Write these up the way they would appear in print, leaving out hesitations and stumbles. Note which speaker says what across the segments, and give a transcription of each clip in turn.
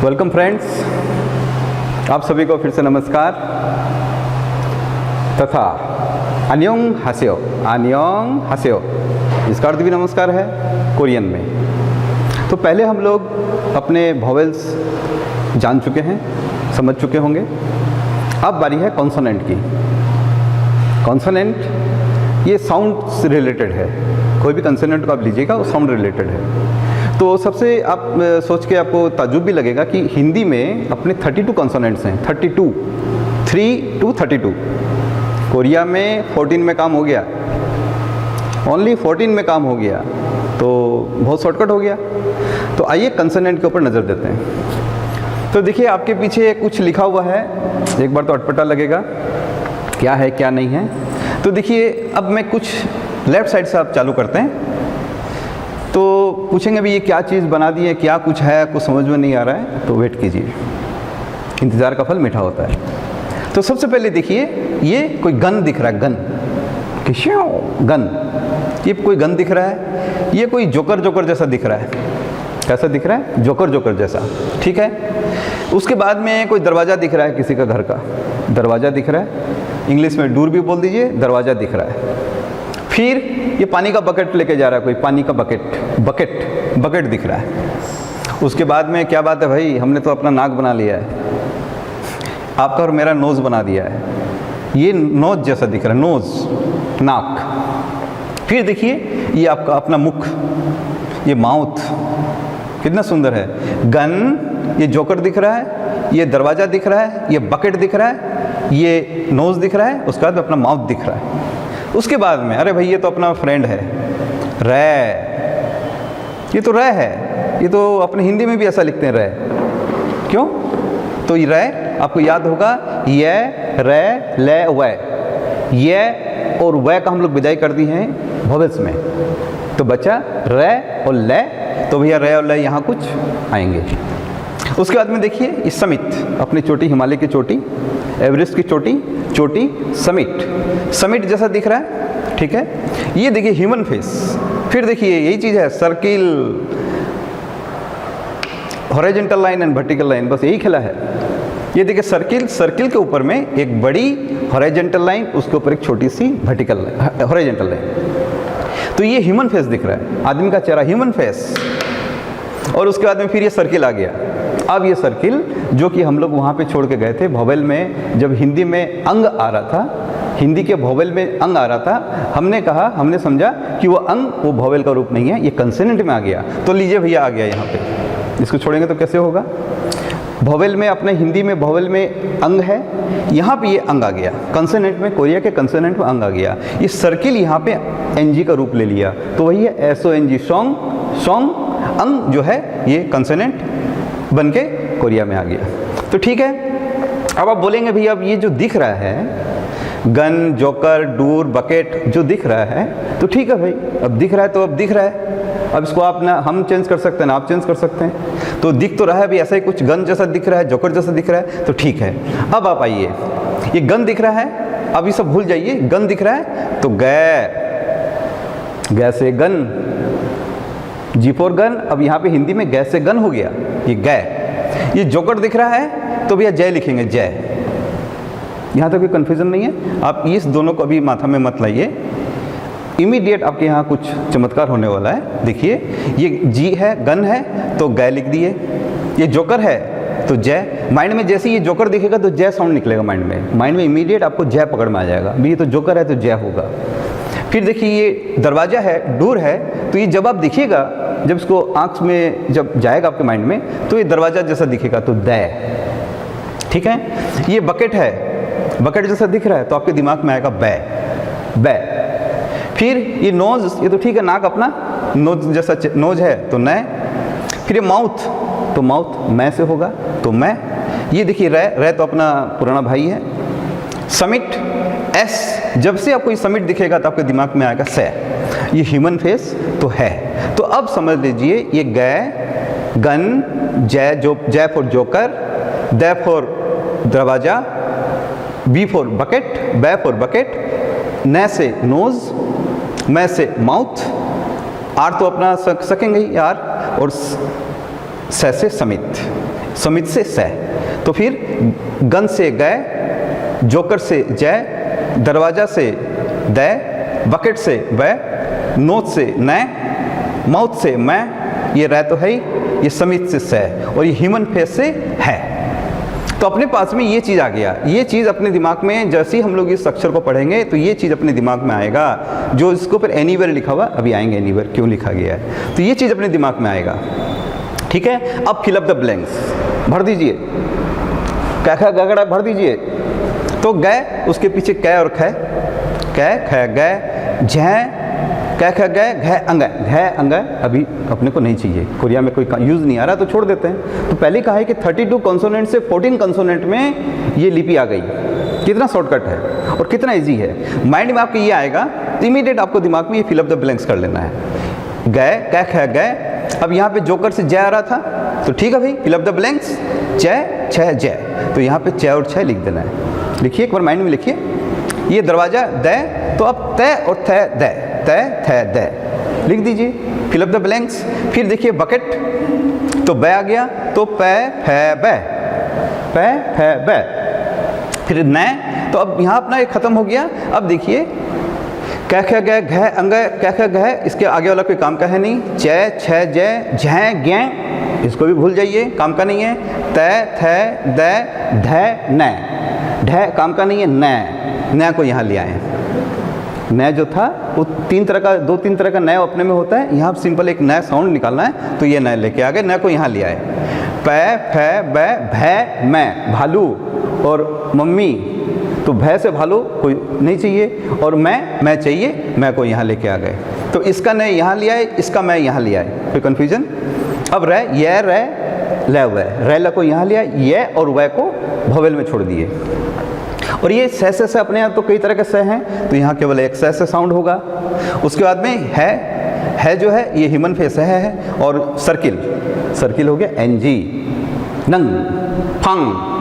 Speaker 1: Welcome friends, आप सभी को फिर से नमस्कार तथा अन्योंग हासेयो। अन्योंग हासेयो इसका अर्थ भी नमस्कार है कोरियन में। तो पहले हम लोग अपने वॉवेल्स जान चुके हैं, समझ चुके होंगे। अब बारी है कॉन्सोनेंट की। कॉन्सोनेंट ये साउंड से रिलेटेड है। कोई भी कंसोनेंट को आप लीजिएगा वो साउंड रिलेटेड है। तो सबसे आप सोच के आपको ताज्जुब भी लगेगा कि हिंदी में अपने 32 कॉन्सोनेंट्स हैं। 32 3 to 32। कोरिया में 14 में काम हो गया, ओनली 14 में काम हो गया, तो बहुत शॉर्टकट हो गया। तो आइए कंसोनेंट के ऊपर नज़र देते हैं। तो देखिए आपके पीछे कुछ लिखा हुआ है, एक बार तो अटपटा लगेगा क्या है क्या नहीं है। तो देखिए अब मैं कुछ लेफ़्ट साइड से आप चालू करते हैं तो पूछेंगे भी ये क्या चीज़ बना दी है, क्या कुछ है, कुछ समझ में नहीं आ रहा है, तो वेट कीजिए, इंतज़ार का फल मीठा होता है। तो सबसे पहले देखिए ये कोई गन दिख रहा है, गन किश्यों गन, ये कोई गन दिख रहा है। ये कोई जोकर जैसा दिख रहा है। कैसा दिख रहा है? जोकर जैसा, ठीक है। उसके बाद में कोई दरवाज़ा दिख रहा है, किसी का घर का दरवाज़ा दिख रहा है। इंग्लिश में डोर भी बोल दीजिए, दरवाज़ा दिख रहा है। फिर ये पानी का बकेट लेके जा रहा है, कोई पानी का बकेट दिख रहा है। उसके बाद में क्या बात है भाई, हमने तो अपना नाक बना लिया है, आपका और मेरा नोज़ बना दिया है। ये नोज़ जैसा दिख रहा है, नोज़ नाक। फिर देखिए ये आपका अपना मुख, ये माउथ, कितना सुंदर है। गन, ये जोकर दिख रहा है, ये दरवाज़ा दिख रहा है, ये बकेट दिख रहा है, ये नोज़ दिख रहा है, उसके बाद अपना माउथ दिख रहा है। उसके बाद में अरे भाई ये तो अपना फ्रेंड है, रै, ये तो रै है, ये तो अपने हिंदी में भी ऐसा लिखते हैं रै। क्यों? तो ये रै आपको याद होगा, ये रै ले वै, ये और वै का हम लोग विदाई कर दी हैं वोवेल्स में, तो बचा रै और ले। तो भैया रै और ले यहाँ कुछ आएंगे। उसके बाद में देखिए इस समिट, अपनी चोटी, हिमालय की चोटी, एवरेस्ट की चोटी समिट जैसा दिख रहा है, ठीक है। ये देखिए ह्यूमन फेस। फिर देखिए यही चीज़ है, circle, horizontal line and vertical line, बस यही खेला है। ये देखिए सर्किल के ऊपर में एक बड़ी हॉरिजॉन्टल लाइन, उसके ऊपर एक छोटी सी वर्टिकल हॉरिजॉन्टल लाइन। तो ये ह्यूमन फेस दिख रहा है, आदमी का चेहरा, ह्यूमन फेस। और उसके बाद में फिर ये सर्किल आ गया। अब ये सर्किल जो कि हम लोग वहाँ पे छोड़ के गए थे वोवेल में, जब हिंदी में अंग आ रहा था, हिंदी के वोवेल में अंग आ रहा था, हमने समझा कि वो अंग वो वोवेल का रूप नहीं है, ये कंसोनेंट में आ गया। तो लीजिए भैया आ गया यहाँ पे, इसको छोड़ेंगे तो कैसे होगा। वोवेल में, अपने हिंदी में वोवेल में अंग है, यहाँ पे ये अंग आ गया। कंसोनेंट में, कोरिया के कंसोनेंट में अंग आ गया। ये सर्किल यहाँ पे एनजी का रूप ले लिया, तो वही है SONG, सॉन्ग। अंग जो है ये कंसोनेंट बन के कोरिया में आ गया। तो ठीक है, अब आप बोलेंगे भैया अब ये जो दिख रहा है गन, जोकर, डूर, बकेट जो दिख रहा है, तो ठीक है भाई, अब दिख रहा है तो अब दिख रहा है। अब इसको आप ना हम चेंज कर सकते हैं ना आप चेंज कर सकते हैं। तो दिख तो रहा है भी ऐसा ही, कुछ गन जैसा दिख रहा है, जोकर जैसा दिख रहा है, तो ठीक है। अब आप आइए, ये गन दिख रहा है, अब ये सब भूल जाइए। गन दिख रहा है तो गै से गन, जी फॉर गन। अब यहाँ पे हिंदी में गै से गन हो गया, ये गै। ये जोकर दिख रहा है तो भैया जय लिखेंगे, जय। यहाँ तक कोई कन्फ्यूजन नहीं है। आप इस दोनों को अभी माथा में मत लाइए, इमीडिएट आपके यहाँ कुछ चमत्कार होने वाला है। देखिए ये जी है, गन है तो गै लिख दिए, ये जोकर है तो जय। माइंड में जैसे ये जोकर दिखेगा तो जय साउंड निकलेगा माइंड में इमीडिएट आपको जय पकड़ में आ जाएगा, भी ये तो जोकर है तो जय होगा। फिर देखिए ये दरवाज़ा है, डोर है, तो ये जब आप दिखिएगा, जब इसको आँख में जब जाएगा आपके माइंड में, तो ये दरवाज़ा जैसा दिखेगा तो दय, ठीक है। ये बकेट है, बकेट जैसा दिख रहा है तो आपके दिमाग में आएगा बै। फिर ये नोज़, ये तो ठीक है, नाक अपना नोज जैसा नोज है तो नय। फिर ये माउथ, तो माउथ मैं से होगा तो मैं। ये देखिए रै तो अपना पुराना भाई है। समिट, S, जब से आपको ये समिट दिखेगा तो आपके दिमाग में आएगा से। ये ह्यूमन फेस तो है। तो अब समझ लीजिए ये गै, गन, जय फॉर जोकर, दै फॉर दरवाजा, बी फॉर बकेट, बै फॉर बकेट, न से नोज, मैं से माउथ, आर तो अपना सकेंगे ही यार, और से समित। समित से स। तो फिर गन से गए, जोकर से जय, दरवाजा से दै, बकेट से वह, नोच से नय, माउथ से मैं, ये रह तो है ही, ये समित से स, और ये ह्यूमन फेस से है। तो अपने पास में ये चीज़ आ गया। ये चीज़ अपने दिमाग में जैसे ही हम लोग इस अक्षर को पढ़ेंगे तो ये चीज़ अपने दिमाग में आएगा। जो इसको फिर एनीवेयर लिखा हुआ, अभी आएंगे एनीवेयर क्यों लिखा गया है, तो ये चीज़ अपने दिमाग में आएगा। ठीक है, अब फिल अप द ब्लैंक्स, भर दीजिए, कै गगड़ा भर दीजिए। तो गए, उसके पीछे कै और ख, कै ख गए, झ कै ख गए, घ अंगय, घ अंगय अभी अपने को नहीं चाहिए, कोरिया में कोई यूज़ नहीं आ रहा तो छोड़ देते हैं। तो पहले कहा है कि 32 कॉन्सोनेंट से 14 कॉन्सोनेंट में ये लिपि आ गई। कितना शॉर्टकट है और कितना इजी है। माइंड में आपके ये आएगा तो इमीडिएट आपको दिमाग में ये फिल अप द ब्लैंक्स कर लेना है। गए, कै ख गए, अब यहाँ पे जोकर से जय आ रहा था तो ठीक है भाई, फिल अप द ब्लैंक्स, जय छ जय, तो यहाँ पे छ और छ लिख देना है। लिखिए, एक बार माइंड में लिखिए। ये दरवाजा दै, तो अब तय और थ दै, तय थ दै लिख दीजिए, फिल अप द ब्लैंक्स। फिर देखिए बकेट, तो बै आ गया, तो पै फै बै, पै फै बै। फिर नय, तो अब यहाँ अपना ये खत्म हो गया। अब देखिए कै ख गए, घ अंगय, कै ख गए, इसके आगे वाला कोई काम का है नहीं। च छ जय, झ ज्ञ, इसको भी भूल जाइए, काम का नहीं है। तय थ दै ध न, ढ काम का नहीं है। न को यहाँ ले आए। न जो था वो दो तीन तरह का नय अपने में होता है, यहाँ सिंपल एक नया साउंड निकालना है तो ये नय लेके आ गए, न को यहाँ ले आए। पै फै बै भै मैं, भालू और मम्मी, तो भै से भालू कोई नहीं चाहिए, और मैं चाहिए, मैं को यहाँ लेके आ गए। तो इसका नय यहाँ ले आए, इसका मैं यहाँ ले आए, कोई कन्फ्यूजन। अब रै, ये रै ल वै, रै ल को यहाँ ले आए, ये और वै को भोवेल में छोड़ दिए। और ये से अपने यहाँ तो कई तरह के से हैं, तो यहाँ केवल एक से साउंड होगा। उसके बाद में है जो है ये ह्यूमन फेस है, और सर्किल, सर्किल हो गया NG, नंग, फंग।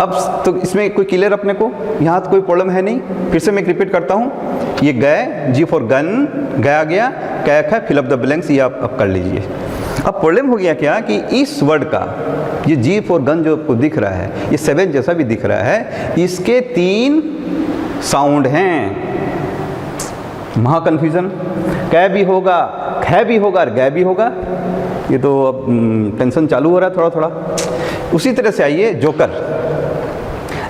Speaker 1: अब तो इसमें कोई क्लियर अपने को, यहाँ तो कोई प्रॉब्लम है नहीं। फिर से मैं रिपीट करता हूँ, ये गए, G फॉर गन, गया गया, कै ख फिल अप द ब्लैंक्स, ये आप कर लीजिए। अब प्रॉब्लम हो गया क्या कि इस वर्ड का ये G फॉर गन जो आपको दिख रहा है, ये 7 जैसा भी दिख रहा है, इसके 3 साउंड हैं। महा कन्फ्यूजन, कै भी होगा, ख भी होगा और गै भी होगा। ये तो अब टेंशन चालू हो रहा है थोड़ा थोड़ा। उसी तरह से आइए जोकर,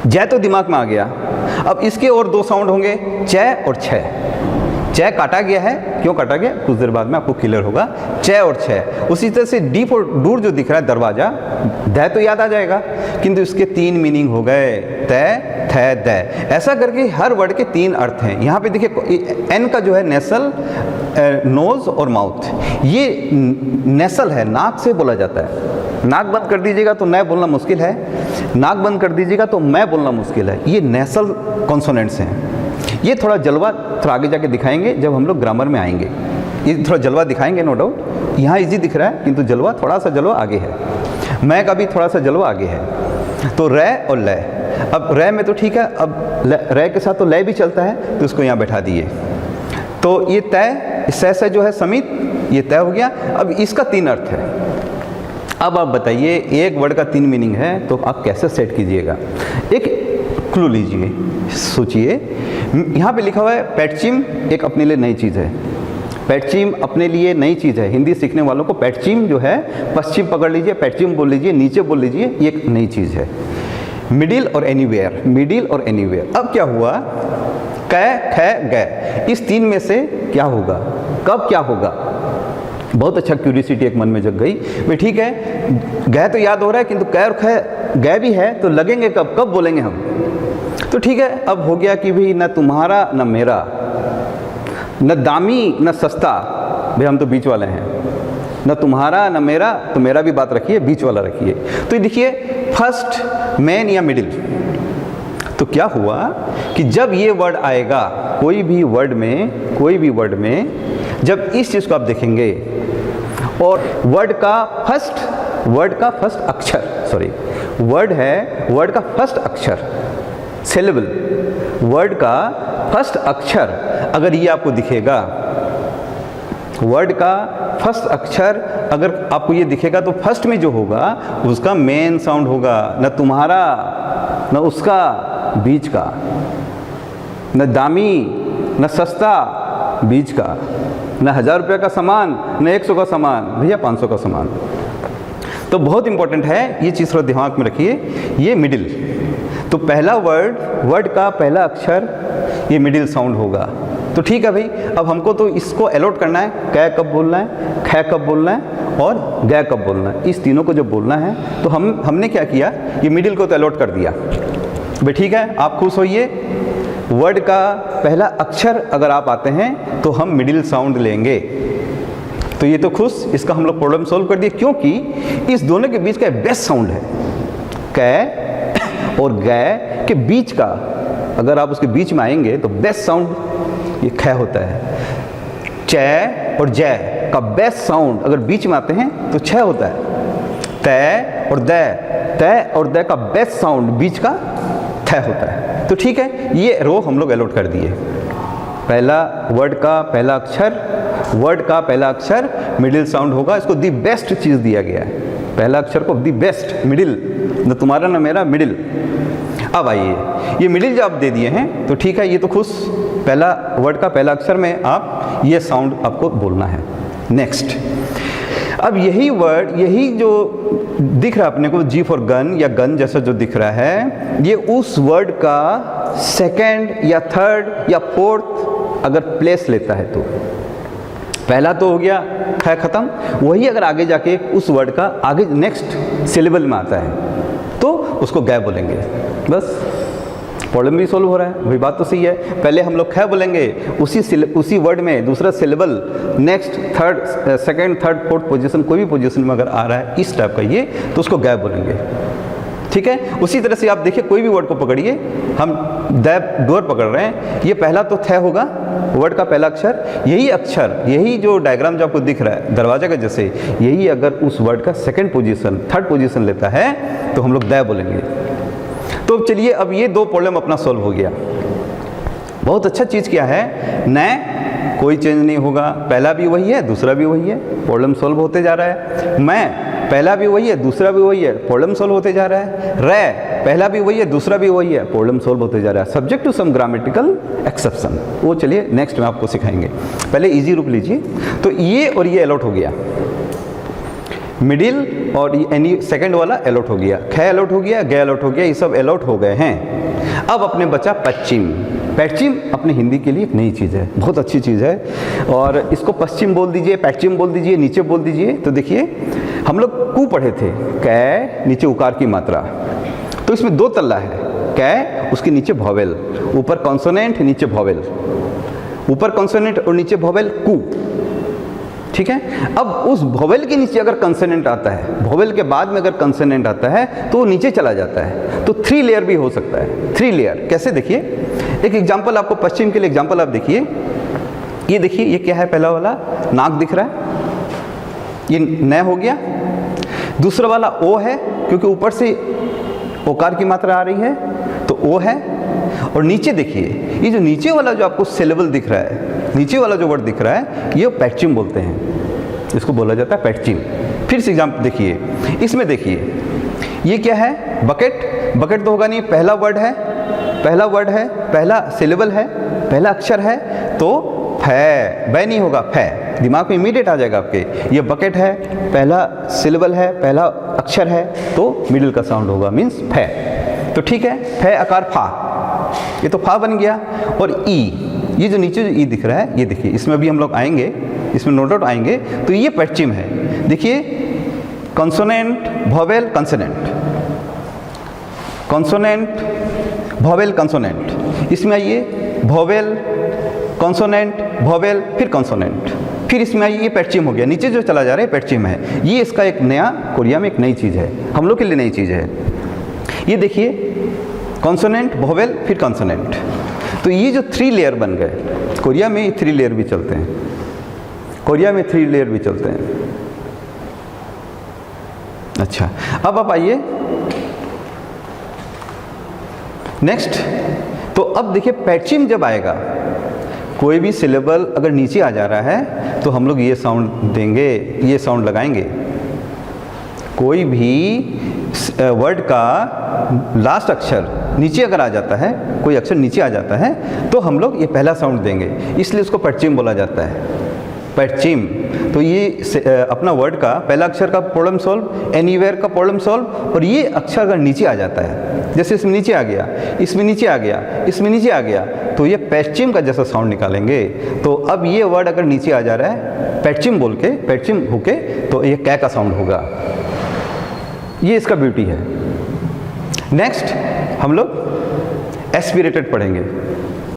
Speaker 1: जय तो दिमाग में आ गया। अब इसके और 2 साउंड होंगे, च और छ। च काटा गया है, क्यों काटा गया कुछ देर बाद में आपको क्लियर होगा। च और छ। उसी तरह से डी फॉर दूर जो दिख रहा है दरवाजा, दै तो याद आ जाएगा, किंतु इसके 3 मीनिंग हो गए, तय थ दै। ऐसा करके हर वर्ड के 3 अर्थ हैं। यहाँ पे देखिए एन का जो है नेसल, नोज और माउथ, ये नेसल है, नाक से बोला जाता है। नाक बंद कर दीजिएगा तो नय बोलना मुश्किल है, नाक बंद कर दीजिएगा तो मैं बोलना मुश्किल है। ये नेसल कॉन्सोनेंट्स हैं। ये थोड़ा जलवा थोड़ा आगे जाके दिखाएंगे जब हम लोग ग्रामर में आएंगे, ये थोड़ा जलवा दिखाएंगे नो डाउट। यहाँ इजी दिख रहा है किंतु जलवा थोड़ा सा जलवा आगे है, मैं का भी थोड़ा सा जलवा आगे है। तो रै और लय, अब रै में तो ठीक है, अब रै के साथ तो लय भी चलता है, तो इसको यहाँ बैठा दिए। तो ये तय, से जो है समित, ये तय हो गया। अब इसका 3 अर्थ है। अब आप बताइए, एक वर्ड का 3 मीनिंग है तो आप कैसे सेट कीजिएगा। एक क्लू लीजिए, सोचिए। यहाँ पे लिखा हुआ है पैटचिम, एक अपने लिए नई चीज़ है। पैटचिम अपने लिए नई चीज़ है। हिंदी सीखने वालों को पैटचिम जो है, पश्चिम पकड़ लीजिए, पैटचिम बोल लीजिए, नीचे बोल लीजिए, ये एक नई चीज़ है। मिडिल और एनीवेयर, मिडिल और एनीवेयर। अब क्या हुआ, कै ख गै, इस 3 में से क्या होगा, कब क्या होगा। बहुत अच्छा क्यूरियोसिटी एक मन में जग गई भाई। ठीक है, गै तो याद हो रहा है किंतु कै और ख गै भी है, तो लगेंगे कब, कब बोलेंगे हम। तो ठीक है, अब हो गया कि भाई न तुम्हारा न मेरा, न दामी न सस्ता, भाई हम तो बीच वाले हैं। न तुम्हारा न मेरा, तो मेरा भी बात रखिए, बीच वाला रखिए। तो देखिए फर्स्ट, मैन या मिडिल। तो क्या हुआ कि जब ये वर्ड आएगा कोई भी वर्ड में, कोई भी वर्ड में, जब इस चीज़ को आप देखेंगे और वर्ड का फर्स्ट अक्षर, सॉरी वर्ड है, वर्ड का फर्स्ट अक्षर, सिलेबल, वर्ड का फर्स्ट अक्षर अगर ये आपको दिखेगा वर्ड का फर्स्ट अक्षर अगर आपको ये दिखेगा तो फर्स्ट में जो होगा उसका मेन साउंड होगा, न तुम्हारा न उसका, बीच का, न दामी न सस्ता, बीच का, न 1000 रुपये का सामान न 100 का सामान, भैया 500 का सामान। तो बहुत इंपॉर्टेंट है, ये चीज़ थोड़ा दिमाग में रखिए, ये मिडिल। तो पहला वर्ड का पहला अक्षर ये मिडिल साउंड होगा। तो ठीक है भाई, अब हमको तो इसको अलॉट करना है, कै कब बोलना है, खै कब बोलना है और गै कब बोलना है, इस तीनों को जब बोलना है तो हमने क्या किया, ये मिडिल को तो अलॉट कर दिया भाई। ठीक है, आप खुश होइए, वर्ड का पहला अक्षर अगर आप आते हैं तो हम मिडिल साउंड लेंगे। तो ये तो खुश, इसका हम लोग प्रॉब्लम सॉल्व कर दिए, क्योंकि इस दोनों के बीच का बेस्ट साउंड है। कै और गै के बीच का, अगर आप उसके बीच में आएंगे तो बेस्ट साउंड ये खै होता है। चै और जै का बेस्ट साउंड अगर बीच में आते हैं तो छ होता है। तै और दै, तै और दै का बेस्ट साउंड बीच का थ होता है। तो ठीक है, ये रो हम लोग अलॉट कर दिए। पहला वर्ड का पहला अक्षर, वर्ड का पहला अक्षर मिडिल साउंड होगा, इसको दी बेस्ट चीज़ दिया गया है, पहला अक्षर को दी बेस्ट, मिडिल, न तुम्हारा न मेरा, मिडिल। अब आइए, ये मिडिल जब आप दे दिए हैं तो ठीक है, ये तो खुश, पहला वर्ड का पहला अक्षर में आप ये साउंड आपको बोलना है। नेक्स्ट, अब यही वर्ड, यही जो दिख रहा है अपने को, जी फॉर गन या गन जैसा जो दिख रहा है, ये उस वर्ड का सेकंड या थर्ड या फोर्थ अगर प्लेस लेता है तो पहला तो हो गया है ख़त्म, वही अगर आगे जाके उस वर्ड का आगे नेक्स्ट सिलेबल में आता है तो उसको गै बोलेंगे। बस प्रॉब्लम भी सॉल्व हो रहा है, वही बात तो सही है। पहले हम लोग खै बोलेंगे, उसी वर्ड में दूसरा syllable next third, second, third, fourth position, कोई भी पोजीशन में अगर आ रहा है इस टाइप का ये, तो उसको गै बोलेंगे। ठीक है, उसी तरह से आप देखिए कोई भी वर्ड को पकड़िए, हम दै डोर पकड़ रहे हैं, ये पहला तो थ होगा, वर्ड का पहला अक्षर, यही अक्षर, यही जो डायग्राम जो आपको दिख रहा है दरवाजा का जैसे, यही अगर उस वर्ड का सेकंड पोजीशन, थर्ड पोजीशन लेता है तो हम लोग दै बोलेंगे। तो चलिए, अब ये दो प्रॉब्लम अपना सॉल्व हो गया। बहुत अच्छा चीज़ क्या है, न कोई चेंज नहीं होगा, पहला भी वही है दूसरा भी वही है, प्रॉब्लम सॉल्व होते जा रहा है। मैं, पहला भी वही है दूसरा भी वही है, प्रॉब्लम सॉल्व होते जा रहा है। रै, पहला भी वही है दूसरा भी वही है, प्रॉब्लम सॉल्व होते जा रहा है, subject to some grammatical exception. वो चलिए नेक्स्ट में आपको सिखाएंगे, पहले इजी रूप लीजिए। तो ये और ये अलॉट हो गया, मिडिल और यानी सेकंड वाला अलॉट हो गया, ख अलॉट हो गया, गै अलॉट हो गया, ये सब अलॉट हो गए हैं। अब अपने बचा पश्चिम। पश्चिम अपने हिंदी के लिए एक नई चीज़ है, बहुत अच्छी चीज़ है, और इसको पश्चिम बोल दीजिए, पश्चिम बोल दीजिए, नीचे बोल दीजिए। तो देखिए, हम लोग कु पढ़े थे, कै नीचे उकार की मात्रा, तो इसमें दो तल्ला है, कै उसके नीचे भॉवेल, ऊपर कॉन्सोनेंट नीचे भॉवेल, ऊपर कॉन्सोनेंट और नीचे भॉवेल कु। ठीक है, अब उस भोवेल के नीचे अगर कंसोनेंट आता है, भोवेल के बाद में अगर कंसोनेंट आता है तो वो नीचे चला जाता है, तो 3 लेयर भी हो सकता है। 3 लेयर कैसे, देखिए एक एग्जांपल आपको पश्चिम के लिए एग्जांपल आप देखिए, ये देखिए, ये क्या है, पहला वाला नाक दिख रहा है, ये न हो गया। दूसरा वाला ओ है, क्योंकि ऊपर से ओकार की मात्रा आ रही है तो ओ है। और नीचे देखिए, ये जो नीचे वाला जो आपको सिलेबल दिख रहा है, नीचे वाला जो वर्ड दिख रहा है, ये पश्चिम बोलते हैं, इसको बोला जाता है पश्चिम। फिर से एग्जाम्पल देखिए, इसमें देखिए ये क्या है, बकेट। बकेट तो होगा नहीं, पहला वर्ड है, पहला वर्ड है, पहला सिलेबल है, पहला अक्षर है, तो फै, बै नहीं होगा, फै दिमाग में इमीडिएट आ जाएगा आपके। ये बकेट है, पहला सिलेबल है, पहला अक्षर है, तो मिडिल का साउंड होगा, मीन्स फै। तो ठीक है, फै आकार फा, ये तो फा बन गया। और ई, ये जो नीचे जो ई दिख रहा है, ये देखिए, इसमें भी हम लोग आएंगे, इसमें नो डाउट आएंगे, तो ये पश्चिम है। देखिए, consonant vowel consonant, consonant vowel consonant, इसमें आइए वोवेल कॉन्सोनेंट वोवेल फिर कॉन्सोनेंट, फिर इसमें आइए, ये पश्चिम हो गया, नीचे जो चला जा रहा है पश्चिम है। ये इसका एक नया, कोरिया में एक नई चीज़ है, हम लोग के लिए नई चीज़ है। ये देखिए, कॉन्सोनेंट वोवेल फिर कॉन्सोनेंट, तो ये जो 3 लेयर बन गए, कोरिया में ये 3 लेयर भी चलते हैं, कोरिया में 3 लेयर भी चलते हैं। अच्छा, अब आप आइए नेक्स्ट। तो अब देखिए, पश्चिम जब आएगा, कोई भी सिलेबल अगर नीचे आ जा रहा है तो हम लोग ये साउंड देंगे, ये साउंड लगाएंगे। कोई भी वर्ड का लास्ट अक्षर नीचे अगर आ जाता है, कोई अक्षर नीचे आ जाता है, तो हम लोग ये पहला साउंड देंगे, इसलिए उसको पश्चिम बोला जाता है, पश्चिम। तो ये अपना वर्ड का पहला अक्षर का प्रॉब्लम सॉल्व, एनीवेयर का प्रॉब्लम सॉल्व, और ये अक्षर अगर नीचे आ जाता है, जैसे इसमें नीचे आ गया, इसमें नीचे आ गया, इसमें नीचे आ गया, तो ये पश्चिम का जैसा साउंड निकालेंगे। तो अब ये वर्ड अगर नीचे आ जा रहा है पश्चिम बोल के, पश्चिम होके, तो ये कै का साउंड होगा। ये इसका ब्यूटी है। नेक्स्ट हम लोग एस्पिरेटेड पढ़ेंगे।